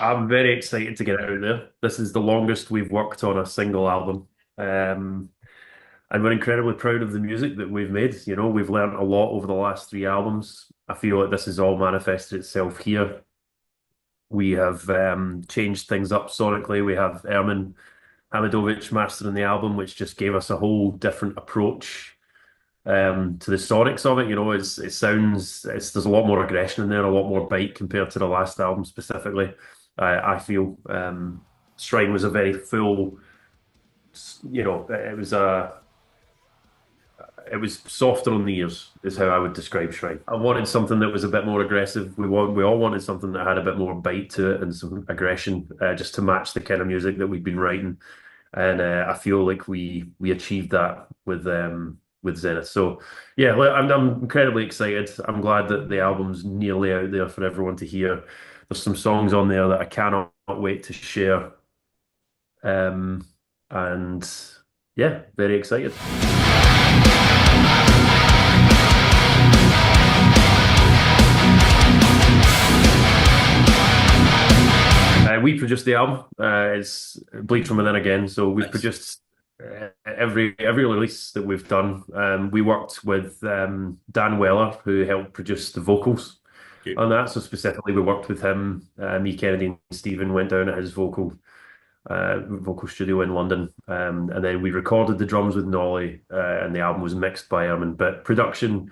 I'm very excited to get it out there. This is the longest we've worked on a single album. Um, and we're incredibly proud of the music that we've made. You know, we've learned a lot over the last three albums. I feel like this has all manifested itself here. We have changed things up sonically. We have Ermin Hamidovic mastering the album, which just gave us a whole different approach to the sonics of it. You know, it sounds there's a lot more aggression in there, a lot more bite compared to the last album specifically. I feel Shrine was a very full, you know, it was softer on the ears, is how I would describe Shrine. I wanted something that was a bit more aggressive. We all wanted something that had a bit more bite to it and some aggression, just to match the kind of music that we've been writing. And I feel like we achieved that with Zenith. So yeah, I'm incredibly excited. I'm glad that the album's nearly out there for everyone to hear. There's some songs on there that I cannot wait to share. And yeah, very excited. We produced the album. It's Bleed from Within again. So we've produced every release that we've done. We worked with Dan Weller, who helped produce the vocals on that. So specifically, we worked with him. Me, Kennedy, and Stephen went down at his vocal studio in London, and then we recorded the drums with Nolly, and the album was mixed by him. But production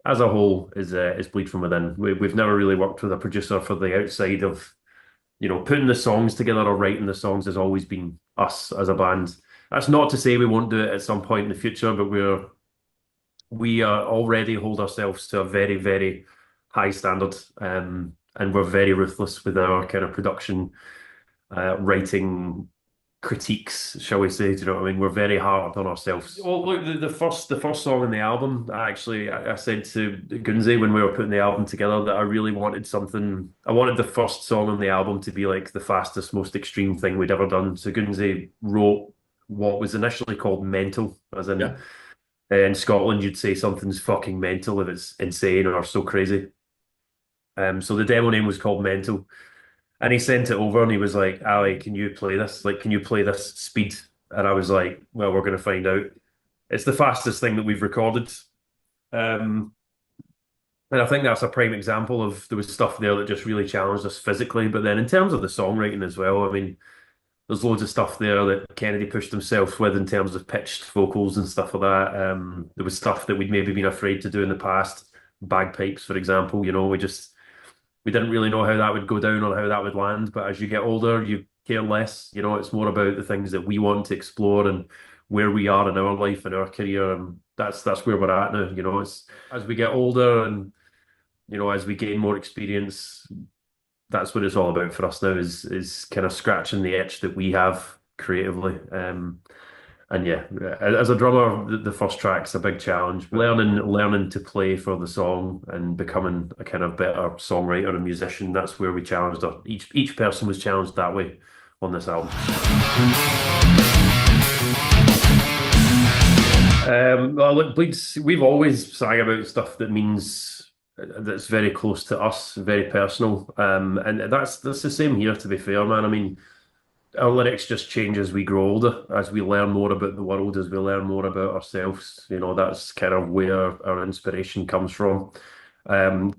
as a whole is Bleed from Within. We've never really worked with a producer for the outside of, you know, putting the songs together or writing the songs has always been us as a band. That's not to say we won't do it at some point in the future, but we already hold ourselves to a very, very high standard, and we're very ruthless with our kind of production, writing critiques, shall we say? Do you know what I mean? We're very hard on ourselves. Well, look, the first song in the album, I said to Gunzi when we were putting the album together that I really wanted something. I wanted the first song on the album to be like the fastest, most extreme thing we'd ever done. So Gunzi wrote what was initially called Mental, as in in Scotland you'd say something's fucking mental if it's insane or so crazy. So the demo name was called Mental. And he sent it over and he was like, Ali, can you play this? Like, can you play this speed? And I was like, well, we're going to find out. It's the fastest thing that we've recorded. And I think that's a prime example of there was stuff there that just really challenged us physically. But then in terms of the songwriting as well, I mean, there's loads of stuff there that Kennedy pushed himself with in terms of pitched vocals and stuff like that. There was stuff that we'd maybe been afraid to do in the past. Bagpipes, for example, you know, we didn't really know how that would go down or how that would land. But as you get older, you care less. You know, it's more about the things that we want to explore and where we are in our life and our career. And that's where we're at now. You know, it's as we get older and, you know, as we gain more experience, that's what it's all about for us now is kind of scratching the itch that we have creatively. And yeah, as a drummer, the first track's a big challenge. Learning to play for the song and becoming a kind of better songwriter and musician. That's where we challenged her. Each person was challenged that way on this album. Well, look, Bleeds, we've always sang about stuff that means that's very close to us, very personal. And that's the same here, to be fair, man. I mean, our lyrics just change as we grow older, as we learn more about the world, as we learn more about ourselves. You know, that's kind of where our inspiration comes from.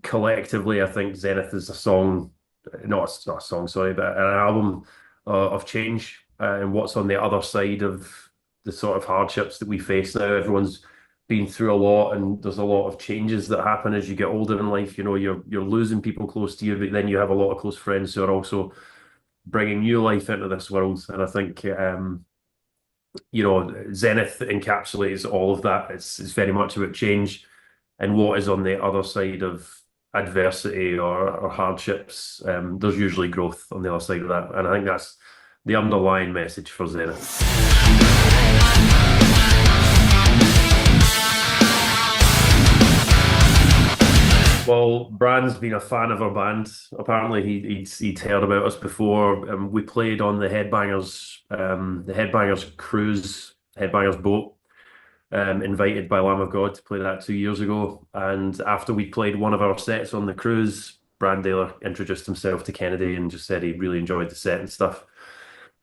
Collectively, I think Zenith is a song, not a song, sorry, but an album of change, and what's on the other side of the sort of hardships that we face now. Everyone's been through a lot, and there's a lot of changes that happen as you get older in life. You know, you're losing people close to you, but then you have a lot of close friends who are also bringing new life into this world. And I think, you know, Zenith encapsulates all of that. It's very much about change and what is on the other side of adversity or hardships. There's usually growth on the other side of that. And I think that's the underlying message for Zenith. Well, Brand's been a fan of our band. Apparently, he'd heard about us before. We played on the Headbangers cruise, Headbangers boat, invited by Lamb of God to play that 2 years ago. And after we played one of our sets on the cruise, Brandaler introduced himself to Kennedy and just said he really enjoyed the set and stuff.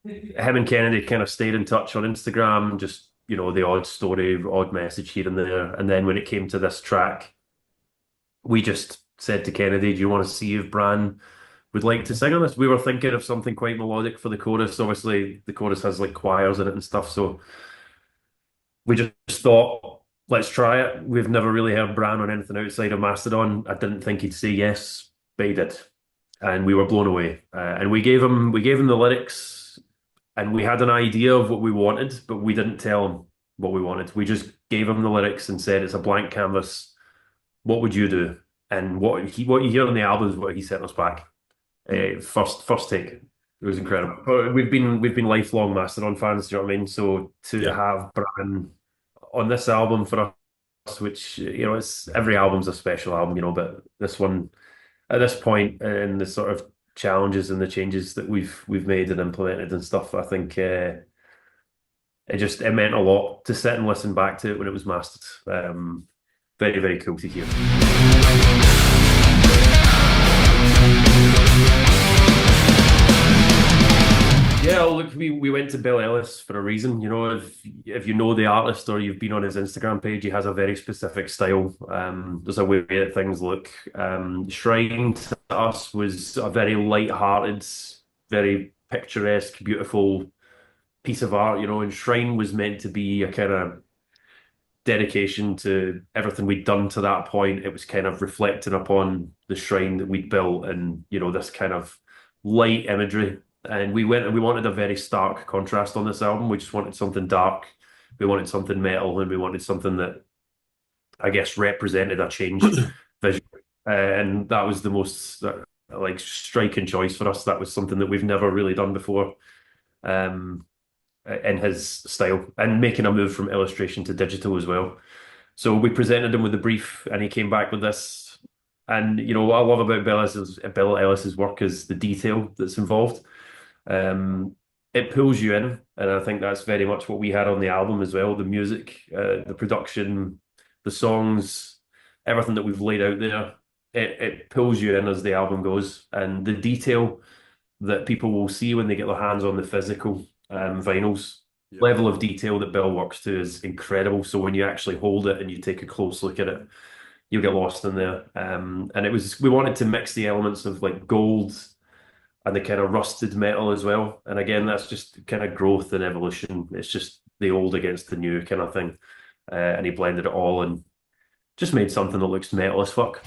Him and Kennedy kind of stayed in touch on Instagram, just, the odd story, odd message here and there. And then when it came to this track, we just said to Kennedy, do you want to see if Bran would like to sing on this? We were thinking of something quite melodic for the chorus. Obviously, the chorus has like choirs in it and stuff. So we just thought, let's try it. We've never really heard Bran on anything outside of Mastodon. I didn't think he'd say yes, but he did, and we were blown away. And we gave him the lyrics, and we had an idea of what we wanted, but we didn't tell him what we wanted. We just gave him the lyrics and said, "It's a blank canvas. What would you do?" And what you hear on the album is what he sent us back. First take. It was incredible. But we've been lifelong Mastodon fans, do you know what I mean? So to Yeah. have Bran on this album for us, which it's every album's a special album, but this one at this point in the sort of challenges and the changes that we've made and implemented and stuff, I think it meant a lot to sit and listen back to it when it was mastered. Very, very cool to hear. Yeah, look, we went to Bill Ellis for a reason. If you know the artist or you've been on his Instagram page, he has a very specific style. There's a way that things look. Shrine to us was a very light-hearted, very picturesque, beautiful piece of art, and Shrine was meant to be a kind of dedication to everything we'd done to that point. It was kind of reflecting upon the shrine that we'd built and, this kind of light imagery. And we went and we wanted a very stark contrast on this album. We just wanted something dark. We wanted something metal, and we wanted something that I guess represented a change visually. And that was the most like striking choice for us. That was something that we've never really done before. In his style and making a move from illustration to digital as well. So we presented him with the brief and he came back with this. And what I love about Bill Ellis's work is the detail that's involved. It pulls you in, and I think that's very much what we had on the album as well. The music, the production, the songs, everything that we've laid out there, it pulls you in as the album goes. And the detail that people will see when they get their hands on the physical vinyls. Yeah. Level of detail that Bill works to is incredible. So when you actually hold it and you take a close look at it, you'll get lost in there. And we wanted to mix the elements of like gold and the kind of rusted metal as well. And again, that's just kind of growth and evolution. It's just the old against the new kind of thing. And he blended it all and just made something that looks metal as fuck.